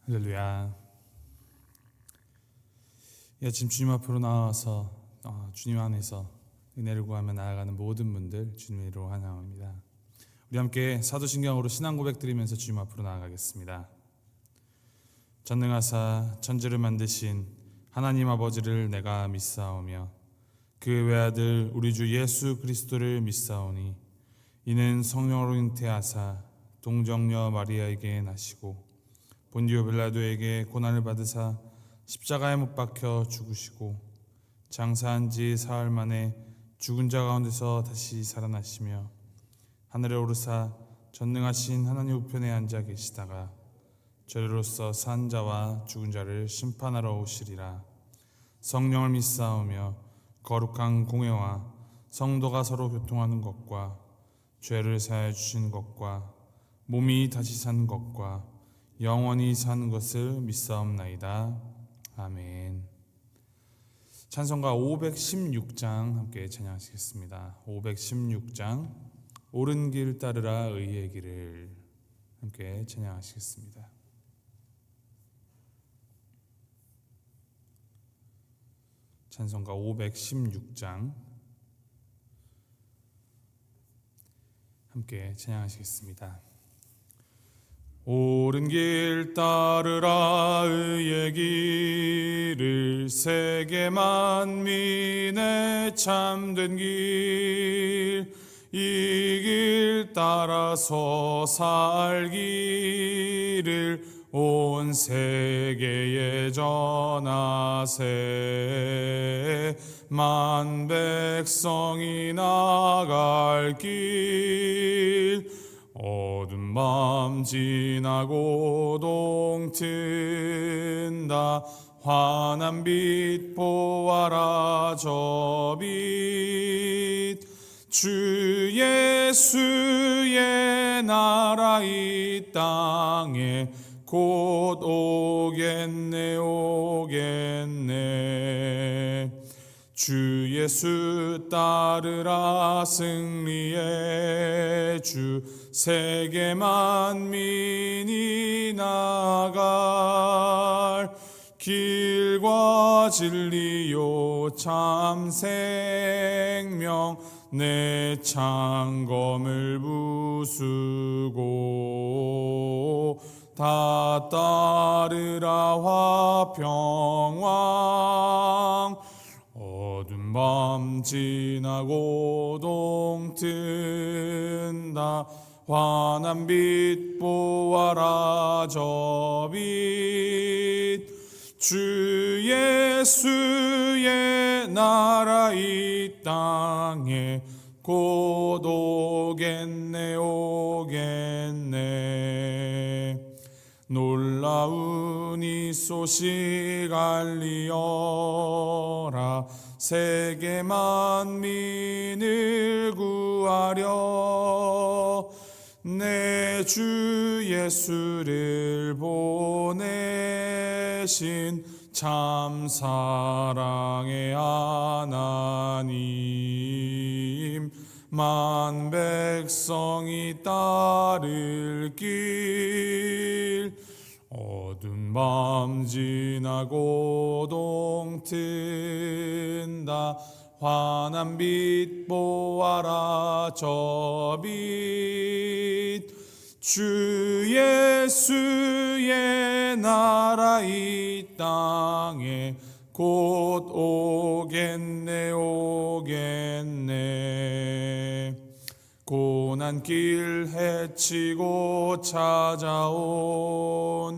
할렐루야. 이 아침 주님 앞으로 나와서 주님 안에서 은혜를 구하며 나아가는 모든 분들 주님으로 환영합니다. 우리 함께 사도신경으로 신앙 고백 드리면서 주님 앞으로 나아가겠습니다. 전능하사 천지를 만드신 하나님 아버지를 내가 믿사오며 그 외아들 우리 주 예수 그리스도를 믿사오니 이는 성령으로 잉태하사 동정녀 마리아에게 나시고 본디오 빌라도에게 고난을 받으사 십자가에 못 박혀 죽으시고 장사한 지 사흘 만에 죽은 자 가운데서 다시 살아나시며 하늘에 오르사 전능하신 하나님 우편에 앉아 계시다가 저리로서 산 자와 죽은 자를 심판하러 오시리라. 성령을 믿사오며 거룩한 공회와 성도가 서로 교통하는 것과 죄를 사하여 주시는 것과 몸이 다시 사는 것과 영원히 사는 것을 믿사옵나이다. 아멘. 찬송가 516장 함께 찬양하시겠습니다. 516장 옳은 길 따르라 의의 길을 함께 찬양하시겠습니다. 찬송가 516장 함께 찬양하시겠습니다. 옳은 길 따르라 의의 길을 세계 만민의 참된 길 이 길 따라서 살기를 온 세계에 전하세 만 백성이 나갈 길 어두운 밤 지나고 동튼다 환한 빛 보아라 저 빛 주 예수의 나라 이 땅에 곧 오겠네 주 예수 따르라 승리의 주 세계 만민이 나갈 길과 진리요 참 생명 내 창검을 부수고 다 따르라 화평왕 어두운 밤 지나고 동튼다 환한 빛 보아라 저 빛 주 예수의 나라 이 땅에 곧 오겠네 놀라운 이 소식 알리어라 세계 만민을 구하려 내 주 예수를 보내신 참 사랑의 하나님 만 백성이 따를 길 어두운 밤 지나고 동튼다 환한 빛 보아라 저 빛 주 예수의 나라 이 땅에 곧 오겠네 고난 길 헤치고 찾아온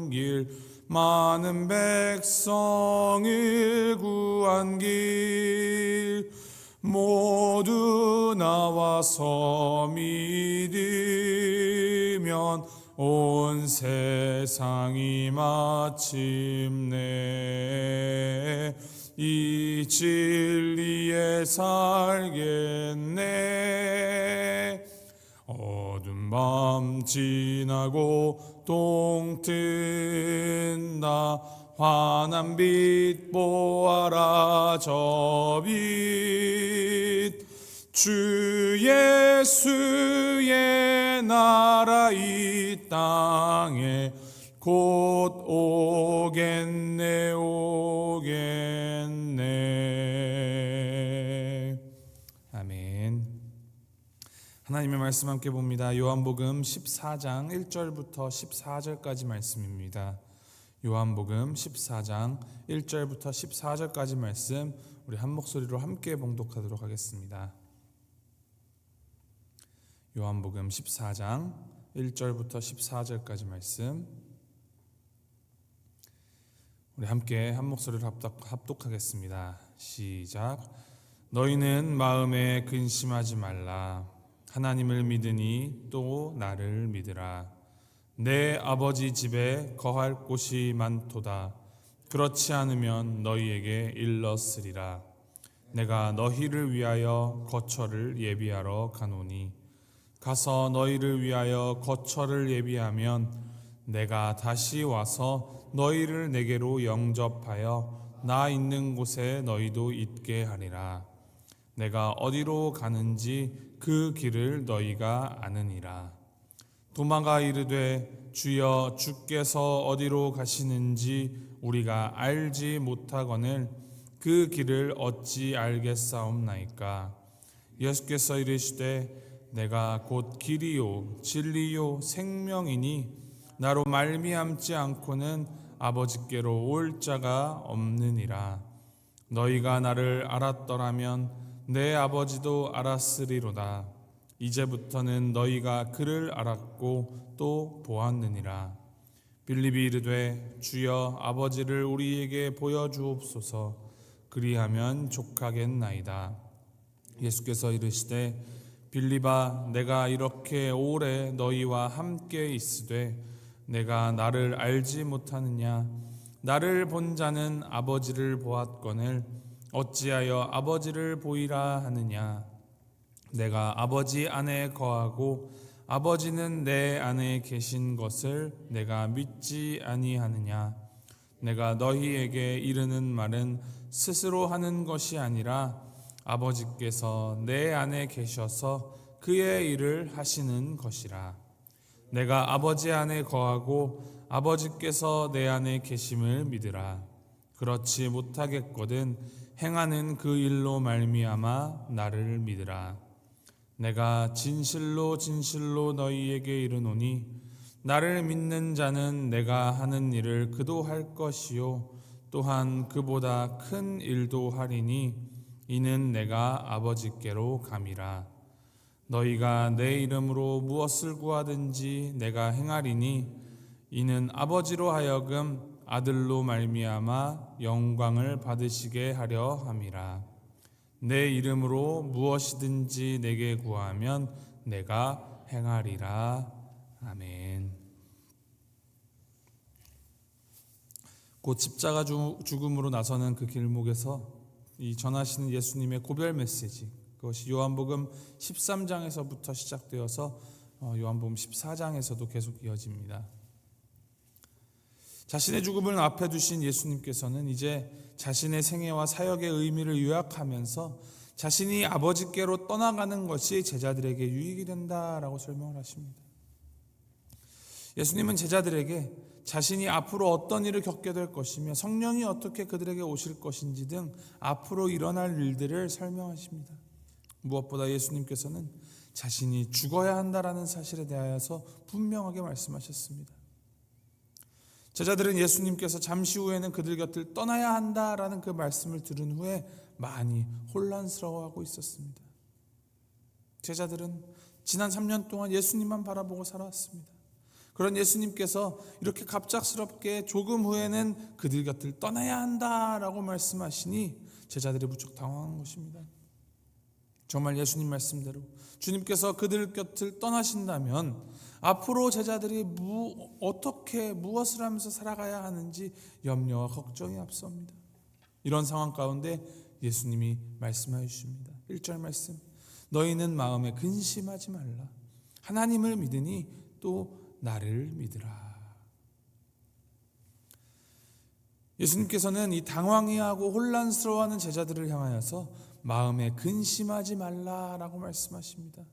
길 많은 백성을 구한 길 모두 나와서 믿으면 온 세상이 마침내 이 진리에 살겠네 어두운 밤 지나고 동튼다 환한 빛 보아라 저 빛 주 예수의 나라 이 땅에 곧 곧 오겠네. 아멘. 하나님의 말씀 함께 봅니다. 요한복음 14장 1절부터 14절까지 말씀입니다. 요한복음 14장 1절부터 14절까지 말씀 우리 한 목소리로 함께 봉독하도록 하겠습니다. 요한복음 14장 1절부터 14절까지 말씀 우리 함께 한 목소리로 합독하겠습니다. 시작. 너희는 마음에 근심하지 말라. 하나님을 믿으니 또 나를 믿으라. 내 아버지 집에 거할 곳이 많도다. 그렇지 않으면 너희에게 일렀으리라. 내가 너희를 위하여 거처를 예비하러 가노니 가서 너희를 위하여 거처를 예비하면 내가 다시 와서 너희를 내게로 영접하여 나 있는 곳에 너희도 있게 하리라. 내가 어디로 가는지 그 길을 너희가 아느니라. 도마가 이르되 주여 주께서 어디로 가시는지 우리가 알지 못하거늘 그 길을 어찌 알겠사옵나이까. 예수께서 이르시되 내가 곧 길이요 진리요 생명이니 나로 말미암지 않고는 아버지께로 올 자가 없느니라. 너희가 나를 알았더라면 내 아버지도 알았으리로다. 이제부터는 너희가 그를 알았고 또 보았느니라. 빌립이 이르되 주여 아버지를 우리에게 보여주옵소서. 그리하면 족하겠나이다. 예수께서 이르시되 빌립아 내가 이렇게 오래 너희와 함께 있으되 내가 나를 알지 못하느냐. 나를 본 자는 아버지를 보았거늘 어찌하여 아버지를 보이라 하느냐. 내가 아버지 안에 거하고 아버지는 내 안에 계신 것을 내가 믿지 아니하느냐. 내가 너희에게 이르는 말은 스스로 하는 것이 아니라 아버지께서 내 안에 계셔서 그의 일을 하시는 것이라. 내가 아버지 안에 거하고 아버지께서 내 안에 계심을 믿으라. 그렇지 못하겠거든 행하는 그 일로 말미암아 나를 믿으라. 내가 진실로 진실로 너희에게 이르노니 나를 믿는 자는 내가 하는 일을 그도 할 것이요 또한 그보다 큰 일도 하리니 이는 내가 아버지께로 감이라. 너희가 내 이름으로 무엇을 구하든지 내가 행하리니 이는 아버지로 하여금 아들로 말미암아 영광을 받으시게 하려 함이라. 내 이름으로 무엇이든지 내게 구하면 내가 행하리라. 아멘. 곧 십자가 죽음으로 나서는 그 길목에서 이 전하시는 예수님의 고별 메시지, 그것이 요한복음 13장에서부터 시작되어서 요한복음 14장에서도 계속 이어집니다. 자신의 죽음을 앞에 두신 예수님께서는 이제 자신의 생애와 사역의 의미를 요약하면서 자신이 아버지께로 떠나가는 것이 제자들에게 유익이 된다라고 설명을 하십니다. 예수님은 제자들에게 자신이 앞으로 어떤 일을 겪게 될 것이며 성령이 어떻게 그들에게 오실 것인지 등 앞으로 일어날 일들을 설명하십니다. 무엇보다 예수님께서는 자신이 죽어야 한다라는 사실에 대하여서 분명하게 말씀하셨습니다. 제자들은 예수님께서 잠시 후에는 그들 곁을 떠나야 한다라는 그 말씀을 들은 후에 많이 혼란스러워하고 있었습니다. 제자들은 지난 3년 동안 예수님만 바라보고 살아왔습니다. 그런 예수님께서 이렇게 갑작스럽게 조금 후에는 그들 곁을 떠나야 한다라고 말씀하시니 제자들이 무척 당황한 것입니다. 정말 예수님 말씀대로 주님께서 그들 곁을 떠나신다면 앞으로 제자들이 어떻게 무엇을 하면서 살아가야 하는지 염려와 걱정이 앞섭니다. 이런 상황 가운데 예수님이 말씀하여 주십니다. 1절 말씀, 너희는 마음에 근심하지 말라. 하나님을 믿으니 또 나를 믿으라. 예수님께서는 이 당황해하고 혼란스러워하는 제자들을 향하여서 마음에 근심하지 말라라고 말씀하십니다.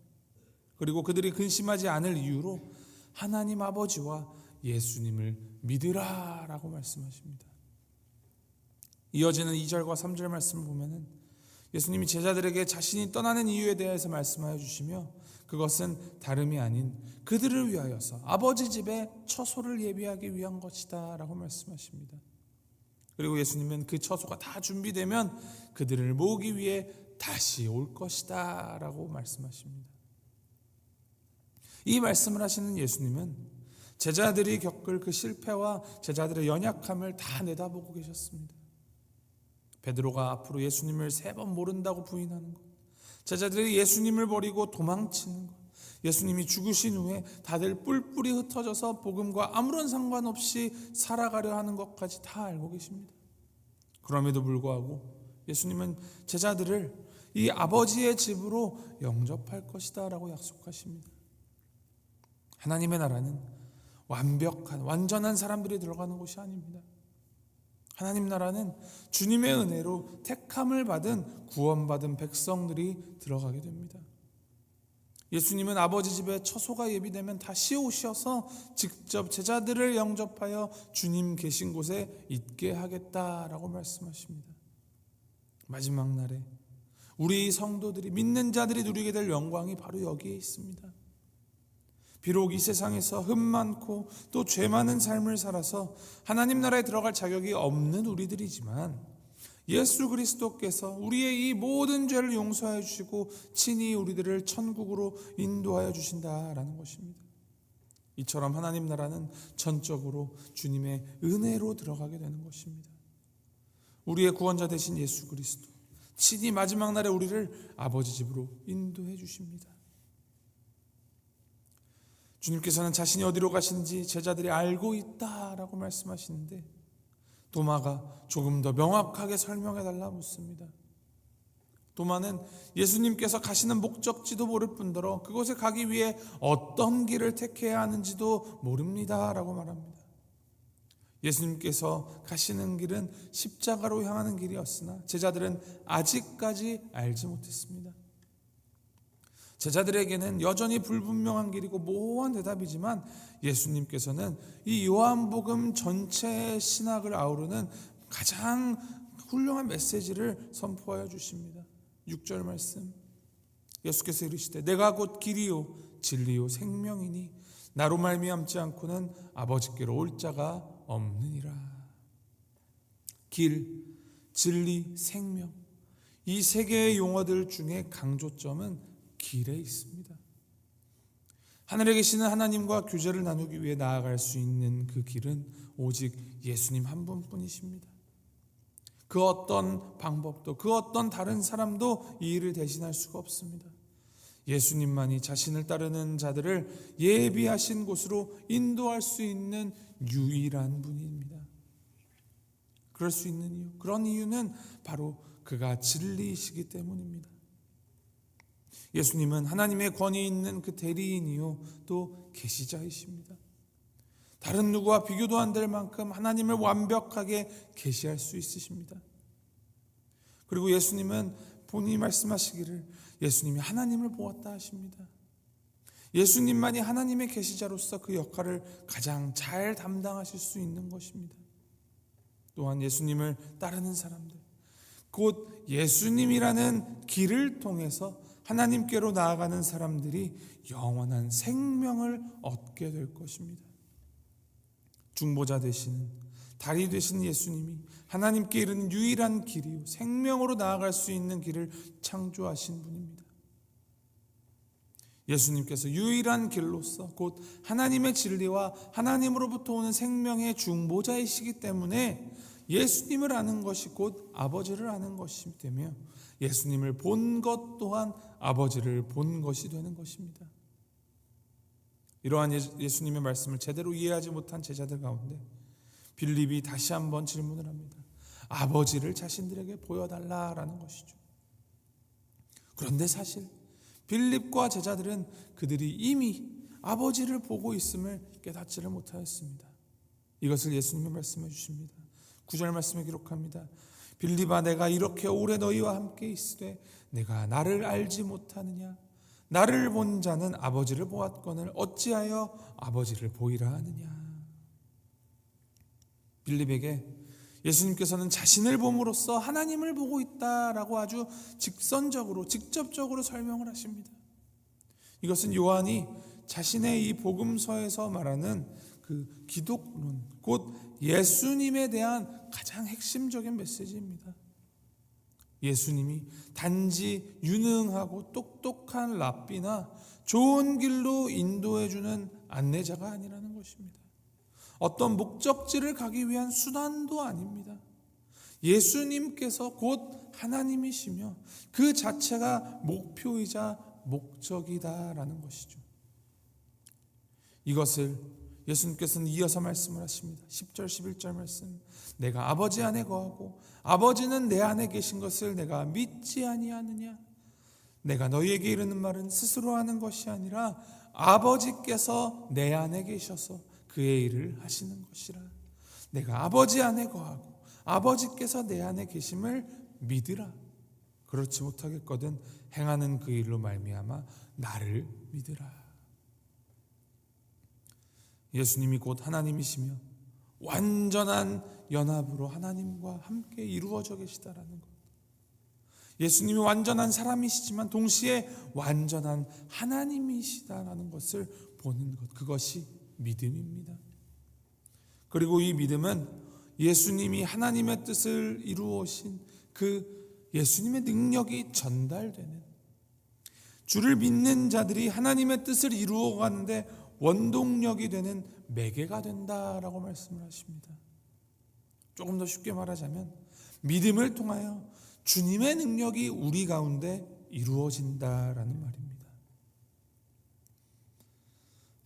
그리고 그들이 근심하지 않을 이유로 하나님 아버지와 예수님을 믿으라 라고 말씀하십니다. 이어지는 2절과 3절 말씀을 보면은 예수님이 제자들에게 자신이 떠나는 이유에 대해서 말씀하여 주시며 그것은 다름이 아닌 그들을 위하여서 아버지 집에 처소를 예비하기 위한 것이다 라고 말씀하십니다. 그리고 예수님은 그 처소가 다 준비되면 그들을 모으기 위해 다시 올 것이다 라고 말씀하십니다. 이 말씀을 하시는 예수님은 제자들이 겪을 그 실패와 제자들의 연약함을 다 내다보고 계셨습니다. 베드로가 앞으로 예수님을 3번 모른다고 부인하는 것, 제자들이 예수님을 버리고 도망치는 것, 예수님이 죽으신 후에 다들 뿔뿔이 흩어져서 복음과 아무런 상관없이 살아가려 하는 것까지 다 알고 계십니다. 그럼에도 불구하고 예수님은 제자들을 이 아버지의 집으로 영접할 것이다 라고 약속하십니다. 하나님의 나라는 완벽한 완전한 사람들이 들어가는 곳이 아닙니다. 하나님 나라는 주님의 은혜로 택함을 받은 구원받은 백성들이 들어가게 됩니다. 예수님은 아버지 집에 처소가 예비되면 다시 오셔서 직접 제자들을 영접하여 주님 계신 곳에 있게 하겠다라고 말씀하십니다. 마지막 날에 우리 성도들이 믿는 자들이 누리게 될 영광이 바로 여기에 있습니다. 비록 이 세상에서 흠 많고 또 죄 많은 삶을 살아서 하나님 나라에 들어갈 자격이 없는 우리들이지만 예수 그리스도께서 우리의 이 모든 죄를 용서해 주시고 친히 우리들을 천국으로 인도하여 주신다라는 것입니다. 이처럼 하나님 나라는 전적으로 주님의 은혜로 들어가게 되는 것입니다. 우리의 구원자 되신 예수 그리스도 친히 마지막 날에 우리를 아버지 집으로 인도해 주십니다. 주님께서는 자신이 어디로 가시는지 제자들이 알고 있다라고 말씀하시는데 도마가 조금 더 명확하게 설명해달라 묻습니다. 도마는 예수님께서 가시는 목적지도 모를 뿐더러 그곳에 가기 위해 어떤 길을 택해야 하는지도 모릅니다 라고 말합니다. 예수님께서 가시는 길은 십자가로 향하는 길이었으나 제자들은 아직까지 알지 못했습니다. 제자들에게는 여전히 불분명한 길이고 모호한 대답이지만 예수님께서는 이 요한복음 전체의 신학을 아우르는 가장 훌륭한 메시지를 선포하여 주십니다. 6절 말씀, 예수께서 이르시되 내가 곧 길이요 진리요 생명이니 나로 말미암지 않고는 아버지께로 올 자가 없느니라. 길, 진리, 생명, 이 세 개의 용어들 중에 강조점은 길에 있습니다. 하늘에 계시는 하나님과 교제를 나누기 위해 나아갈 수 있는 그 길은 오직 예수님 한 분뿐이십니다. 그 어떤 방법도 그 어떤 다른 사람도 이 일을 대신할 수가 없습니다. 예수님만이 자신을 따르는 자들을 예비하신 곳으로 인도할 수 있는 유일한 분입니다. 그럴 수 있는 이유, 그런 이유는 바로 그가 진리이시기 때문입니다. 예수님은 하나님의 권위 있는 그 대리인이요 또 계시자이십니다. 다른 누구와 비교도 안 될 만큼 하나님을 완벽하게 계시할 수 있으십니다. 그리고 예수님은 본인이 말씀하시기를 예수님이 하나님을 보았다 하십니다. 예수님만이 하나님의 계시자로서 그 역할을 가장 잘 담당하실 수 있는 것입니다. 또한 예수님을 따르는 사람들, 곧 예수님이라는 길을 통해서 하나님께로 나아가는 사람들이 영원한 생명을 얻게 될 것입니다. 중보자 되시는, 다리 되시는 예수님이 하나님께 이르는 유일한 길이요 생명으로 나아갈 수 있는 길을 창조하신 분입니다. 예수님께서 유일한 길로서 곧 하나님의 진리와 하나님으로부터 오는 생명의 중보자이시기 때문에 예수님을 아는 것이 곧 아버지를 아는 것이 되며 예수님을 본 것 또한 아버지를 본 것이 되는 것입니다. 이러한 예수님의 말씀을 제대로 이해하지 못한 제자들 가운데 빌립이 다시 한번 질문을 합니다. 아버지를 자신들에게 보여달라라는 것이죠. 그런데 사실 빌립과 제자들은 그들이 이미 아버지를 보고 있음을 깨닫지를 못하였습니다. 이것을 예수님이 말씀해 주십니다. 9절 말씀에 기록합니다. 빌립아 내가 이렇게 오래 너희와 함께 있으되 내가 나를 알지 못하느냐? 나를 본 자는 아버지를 보았거늘 어찌하여 아버지를 보이라 하느냐? 빌립에게 예수님께서는 자신을 봄으로써 하나님을 보고 있다라고 아주 직선적으로 직접적으로 설명을 하십니다. 이것은 요한이 자신의 이 복음서에서 말하는 그 기독론, 곧 예수님에 대한 가장 핵심적인 메시지입니다. 예수님이 단지 유능하고 똑똑한 랍비나 좋은 길로 인도해주는 안내자가 아니라는 것입니다. 어떤 목적지를 가기 위한 수단도 아닙니다. 예수님께서 곧 하나님이시며 그 자체가 목표이자 목적이다라는 것이죠. 이것을 예수님께서는 이어서 말씀을 하십니다. 10절 11절 말씀, 내가 아버지 안에 거하고 아버지는 내 안에 계신 것을 내가 믿지 아니하느냐? 내가 너희에게 이르는 말은 스스로 하는 것이 아니라 아버지께서 내 안에 계셔서 그의 일을 하시는 것이라. 내가 아버지 안에 거하고 아버지께서 내 안에 계심을 믿으라. 그렇지 못하겠거든 행하는 그 일로 말미암아 나를 믿으라. 예수님이 곧 하나님이시며 완전한 연합으로 하나님과 함께 이루어져 계시다라는 것. 예수님이 완전한 사람이시지만 동시에 완전한 하나님이시다라는 것을 보는 것, 그것이 믿음입니다. 그리고 이 믿음은 예수님이 하나님의 뜻을 이루어신 그 예수님의 능력이 전달되는, 주를 믿는 자들이 하나님의 뜻을 이루어가는데 원동력이 되는 매개가 된다라고 말씀을 하십니다. 조금 더 쉽게 말하자면 믿음을 통하여 주님의 능력이 우리 가운데 이루어진다라는 말입니다.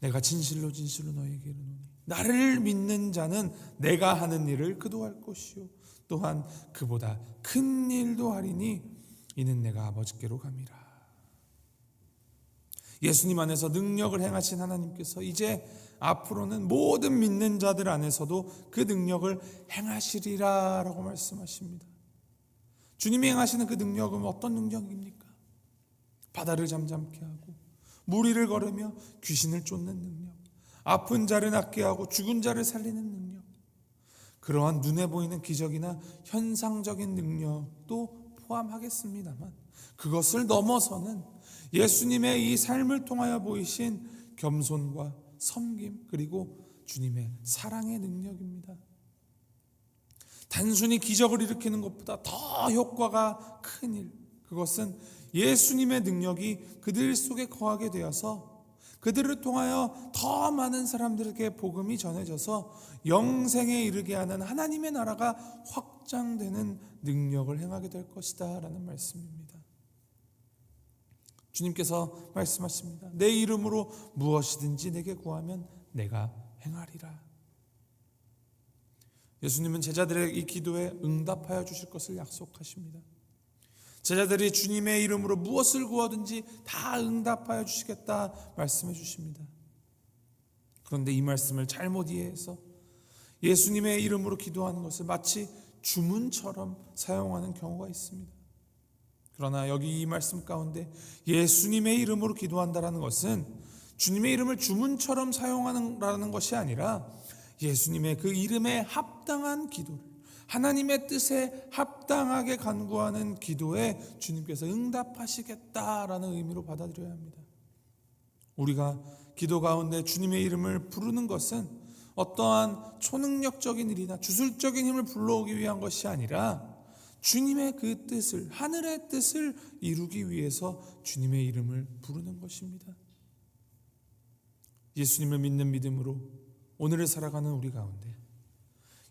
내가 진실로 진실로 너희에게 이르노니 나를 믿는 자는 내가 하는 일을 그도 할 것이요 또한 그보다 큰 일도 하리니 이는 내가 아버지께로 감이라. 예수님 안에서 능력을 행하신 하나님께서 이제 앞으로는 모든 믿는 자들 안에서도 그 능력을 행하시리라 라고 말씀하십니다. 주님이 행하시는 그 능력은 어떤 능력입니까? 바다를 잠잠케 하고 무리를 걸으며 귀신을 쫓는 능력, 아픈 자를 낫게 하고 죽은 자를 살리는 능력, 그러한 눈에 보이는 기적이나 현상적인 능력도 포함하겠습니다만 그것을 넘어서는 예수님의 이 삶을 통하여 보이신 겸손과 섬김, 그리고 주님의 사랑의 능력입니다. 단순히 기적을 일으키는 것보다 더 효과가 큰 일, 그것은 예수님의 능력이 그들 속에 거하게 되어서 그들을 통하여 더 많은 사람들에게 복음이 전해져서 영생에 이르게 하는 하나님의 나라가 확장되는 능력을 행하게 될 것이다 라는 말씀입니다. 주님께서 말씀하십니다. 내 이름으로 무엇이든지 내게 구하면 내가 행하리라. 예수님은 제자들의 이 기도에 응답하여 주실 것을 약속하십니다. 제자들이 주님의 이름으로 무엇을 구하든지 다 응답하여 주시겠다 말씀해 주십니다. 그런데 이 말씀을 잘못 이해해서 예수님의 이름으로 기도하는 것을 마치 주문처럼 사용하는 경우가 있습니다. 그러나 여기 이 말씀 가운데 예수님의 이름으로 기도한다는 것은 주님의 이름을 주문처럼 사용하는 것이 아니라 예수님의 그 이름에 합당한 기도를, 하나님의 뜻에 합당하게 간구하는 기도에 주님께서 응답하시겠다라는 의미로 받아들여야 합니다. 우리가 기도 가운데 주님의 이름을 부르는 것은 어떠한 초능력적인 일이나 주술적인 힘을 불러오기 위한 것이 아니라 주님의 그 뜻을, 하늘의 뜻을 이루기 위해서 주님의 이름을 부르는 것입니다. 예수님을 믿는 믿음으로 오늘을 살아가는 우리 가운데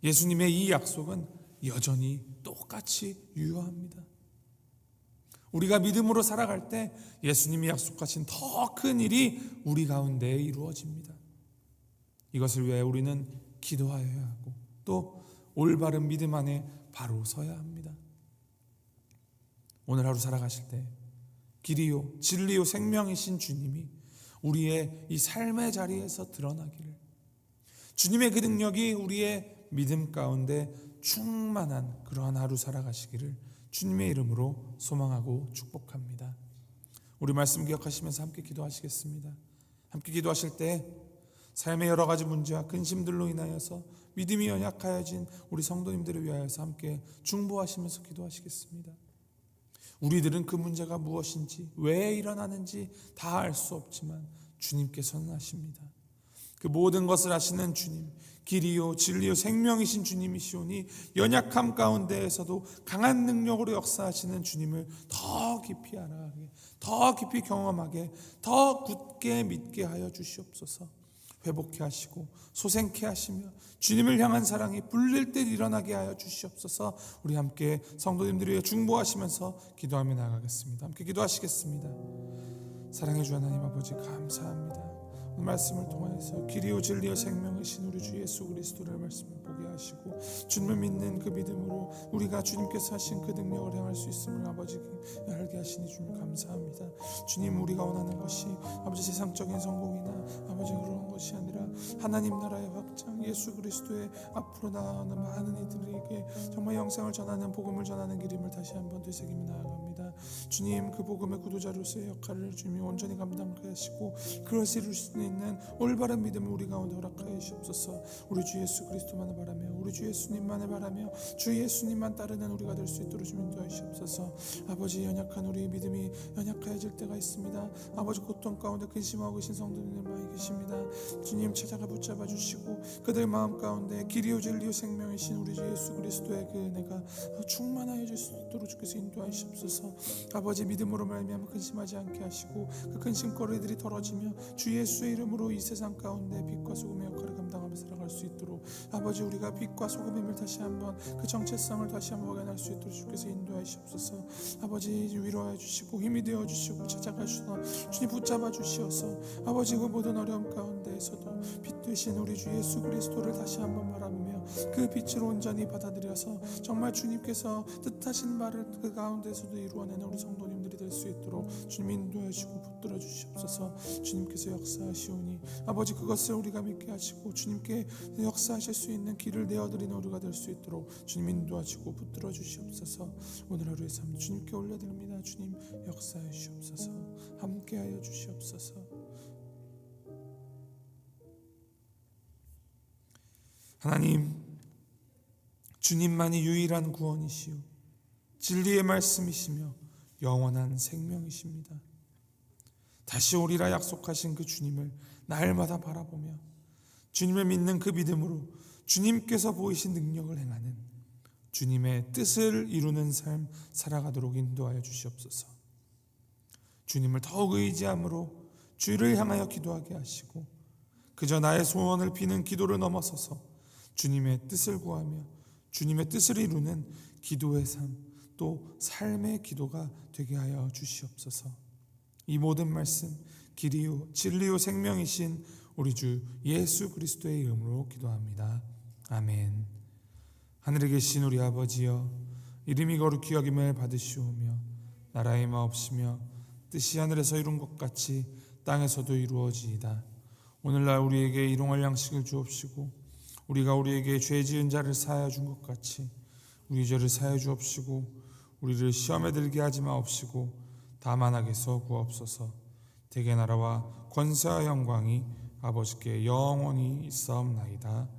예수님의 이 약속은 여전히 똑같이 유효합니다. 우리가 믿음으로 살아갈 때 예수님이 약속하신 더 큰 일이 우리 가운데 이루어집니다. 이것을 위해 우리는 기도하여야 하고 또 올바른 믿음 안에 바로 서야 합니다. 오늘 하루 살아가실 때 길이요 진리요 생명이신 주님이 우리의 이 삶의 자리에서 드러나기를, 주님의 그 능력이 우리의 믿음 가운데 충만한 그러한 하루 살아가시기를 주님의 이름으로 소망하고 축복합니다. 우리 말씀 기억하시면서 함께 기도하시겠습니다. 함께 기도하실 때 삶의 여러 가지 문제와 근심들로 인하여서 믿음이 연약하여진 우리 성도님들을 위하여서 함께 중보하시면서 기도하시겠습니다. 우리들은 그 문제가 무엇인지, 왜 일어나는지 다 알 수 없지만 주님께서는 아십니다. 그 모든 것을 아시는 주님, 길이요 진리요 생명이신 주님이시오니 연약함 가운데에서도 강한 능력으로 역사하시는 주님을 더 깊이 알아가게, 더 깊이 경험하게, 더 굳게 믿게 하여 주시옵소서. 회복케 하시고 소생케 하시며 주님을 향한 사랑이 불릴 때 일어나게 하여 주시옵소서. 우리 함께 성도님들을 위해 중보하시면서 기도하며 나아가겠습니다. 함께 기도하시겠습니다. 사랑해 주 하나님 아버지, 감사합니다. 오늘 말씀을 통해서 길이요 진리요 생명이신 우리 주 예수 그리스도를 말씀을 보게 하시고 주님을 믿는 그 믿음으로 우리가 주님께서 하신 그 능력을 행할 수 있음을 아버지 알게 하시니 주님 감사합니다. 주님, 우리가 원하는 것이 아버지 세상적인 성공이나 아버지 그런 것이 아니라 하나님 나라의 확장, 예수 그리스도의 앞으로 나아가는 많은 이들에게 정말 영상을 전하는, 복음을 전하는 길임을 다시 한번 되새기며 나아갑니다. 주님, 그 복음의 구도자로서의 역할을 주님이 온전히 감당하게 하시고 그것을 이룰 수 있는 올바른 믿음을 우리 가운데 허락하여 주옵소서. 우리 주 예수 그리스도만을 바라며 우리 주 예수님만을 바라며 주 예수님만 따르는 우리가 될 수 있도록 주님 도와주시옵소서. 아버지, 연약한 우리의 믿음이 연약해질 때가 있습니다. 아버지, 고통 가운데 근심하고 계신 성도님들 많이 계십니다. 주님, 찾아가 붙잡아 주시고 그들 마음 가운데 길이요 진리요 생명이신 우리 주 예수 그리스도의 그 은혜가 충만하여 줄 수 있도록 주께서 인도하여 주옵소서. 아버지, 믿음으로 말미암아 근심하지 않게 하시고 그 근심거리들이 덜어지며 주 예수의 이름으로 이 세상 가운데 빛과 소금의 역할을 감당하며 살아갈 수 있도록 아버지, 우리가 빛과 소금임을 다시 한번 그 정체성을 다시 한번 확인할 수 있도록 주께서 인도하여 주옵소서. 아버지, 위로하여 주시고 힘이 되어 주시고 찾아가 주셔서 주님 붙잡아 주시어서 아버지, 그 모든 어려움 가운데에서도 빛 되신 우리 주 예수 그리스도를 다시 한번 바라보며 그 빛을 온전히 받아들여서 정말 주님께서 뜻하신 말을 그 가운데서도 이루어내는 우리 성도님들이 될 수 있도록 주님 인도해 주시고 붙들어 주시옵소서. 주님께서 역사하시오니 아버지, 그것을 우리가 믿게 하시고 주님께 역사하실 수 있는 길을 내어드리는 우리가 될 수 있도록 주님 인도하시고 붙들어 주시옵소서. 오늘 하루의 삶 주님께 올려드립니다. 주님 역사해 주시옵소서. 함께하여 주시옵소서. 하나님, 주님만이 유일한 구원이시오 진리의 말씀이시며 영원한 생명이십니다. 다시 오리라 약속하신 그 주님을 날마다 바라보며 주님을 믿는 그 믿음으로 주님께서 보이신 능력을 행하는 주님의 뜻을 이루는 삶 살아가도록 인도하여 주시옵소서. 주님을 더욱 의지함으로 주를 향하여 기도하게 하시고 그저 나의 소원을 비는 기도를 넘어서서 주님의 뜻을 구하며 주님의 뜻을 이루는 기도의 삶, 또 삶의 기도가 되게 하여 주시옵소서. 이 모든 말씀 길이요 진리요 생명이신 우리 주 예수 그리스도의 이름으로 기도합니다. 아멘. 하늘에 계신 우리 아버지여, 이름이 거룩히 여김을 받으시오며 나라의 마옵시며 뜻이 하늘에서 이룬 것 같이 땅에서도 이루어지이다. 오늘날 우리에게 일용할 양식을 주옵시고 우리가 우리에게 죄 지은 자를 사하여 준 것 같이 우리 죄를 사하여 주옵시고 우리를 시험에 들게 하지 마옵시고 다만 악에서 구하옵소서. 대개 나라와 권세와 영광이 아버지께 영원히 있사옵나이다.